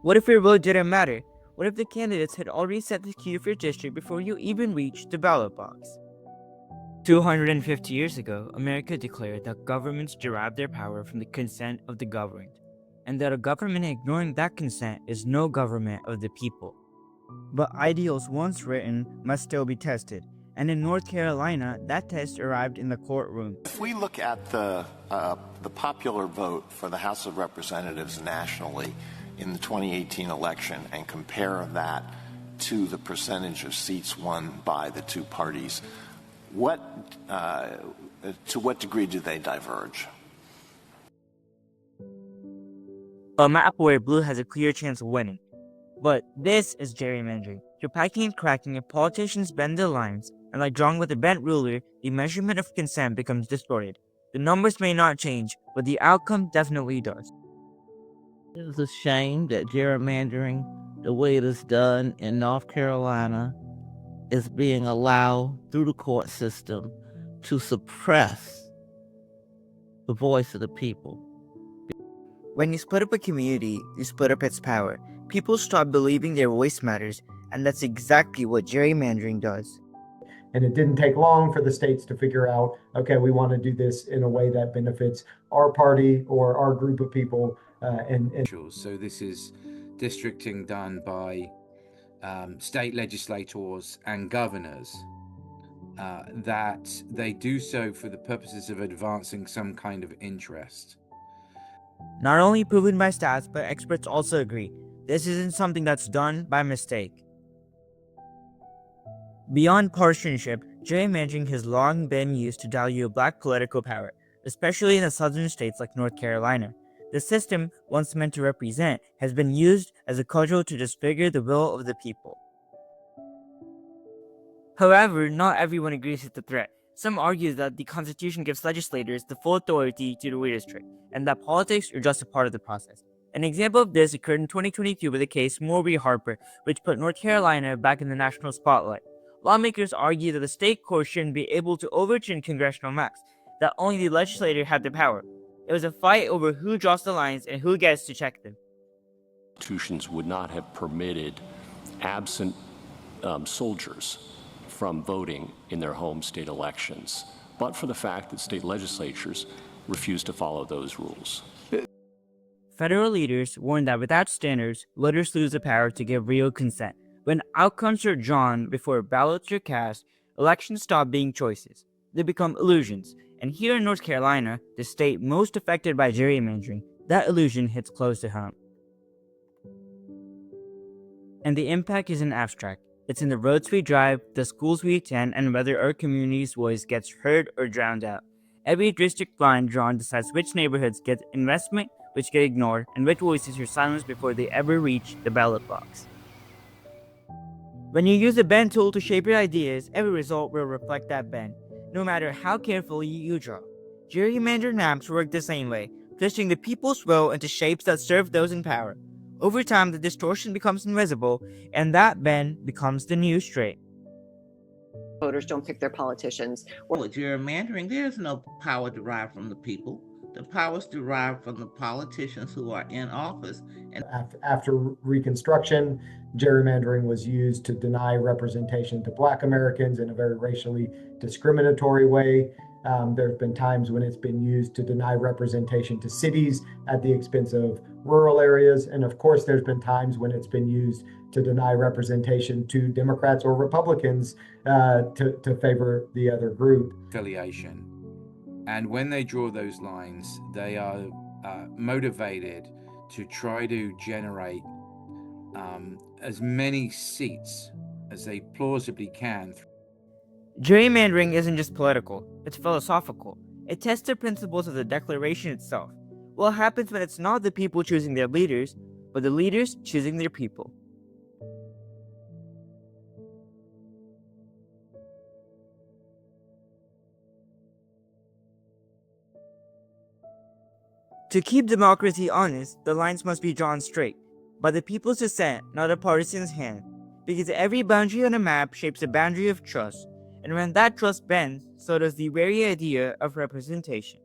What if your vote didn't matter? What if the candidates had already set the queue for your district before you even reached the ballot box? 250 years ago, America declared that governments derive their power from the consent of the governed, and that a government ignoring that consent is no government of the people. But ideals once written must still be tested, and in North Carolina, that test arrived in the courtroom. If we look at the popular vote for the House of Representatives nationally in the 2018 election and compare that to the percentage of seats won by the two parties, to what degree do they diverge? A map where blue has a clear chance of winning. But this is gerrymandering. You're packing and cracking if politicians bend the lines, and like drawing with a bent ruler, the measurement of consent becomes distorted. The numbers may not change, but the outcome definitely does. It is a shame that gerrymandering, the way it is done in North Carolina, is being allowed through the court system to suppress the voice of the people. When you split up a community, you split up its power. People stop believing their voice matters, and that's exactly what gerrymandering does. And it didn't take long for the states to figure out, okay, we want to do this in a way that benefits our party or our group of people. So this is districting done by state legislators and governors, that they do so for the purposes of advancing some kind of interest. Not only proven by stats, but experts also agree. This isn't something that's done by mistake. Beyond partisanship, gerrymandering has long been used to dilute black political power, especially in the southern states like North Carolina. The system, once meant to represent, has been used as a cudgel to disfigure the will of the people. However, not everyone agrees with the threat. Some argue that the Constitution gives legislators the full authority to redistrict, and that politics are just a part of the process. An example of this occurred in 2022 with the case Moore v. Harper, which put North Carolina back in the national spotlight. Lawmakers argue that the state court shouldn't be able to overturn congressional maps, that only the legislature had the power. It was a fight over who draws the lines and who gets to check them. Institutions would not have permitted absent soldiers from voting in their home state elections, but for the fact that state legislatures refused to follow those rules. Federal leaders warn that without standards, voters lose the power to give real consent. When outcomes are drawn before ballots are cast, elections stop being choices. They become illusions. And here in North Carolina, the state most affected by gerrymandering, that illusion hits close to home. And the impact isn't abstract. It's in the roads we drive, the schools we attend, and whether our community's voice gets heard or drowned out. Every district line drawn decides which neighborhoods get investment, which get ignored, and which voices are silenced before they ever reach the ballot box. When you use a bend tool to shape your ideas, every result will reflect that bend, no matter how carefully you draw. Gerrymandered maps work the same way, twisting the people's will into shapes that serve those in power. Over time, the distortion becomes invisible, and that bend becomes the new straight. Voters don't pick their politicians. With gerrymandering, there's no power derived from the people. The power is derived from the politicians who are in office. And after Reconstruction, gerrymandering was used to deny representation to Black Americans in a very racially discriminatory way. There have been times when it's been used to deny representation to cities at the expense of rural areas. And of course, there's been times when it's been used to deny representation to Democrats or Republicans to favor the other group. Affiliation. And when they draw those lines, they are motivated to try to generate as many seats as they plausibly can. Gerrymandering isn't just political, it's philosophical. It tests the principles of the Declaration itself. What happens when it's not the people choosing their leaders, but the leaders choosing their people? To keep democracy honest, the lines must be drawn straight, by the people's dissent, not a partisan's hand, because every boundary on a map shapes a boundary of trust, and when that trust bends, so does the very idea of representation.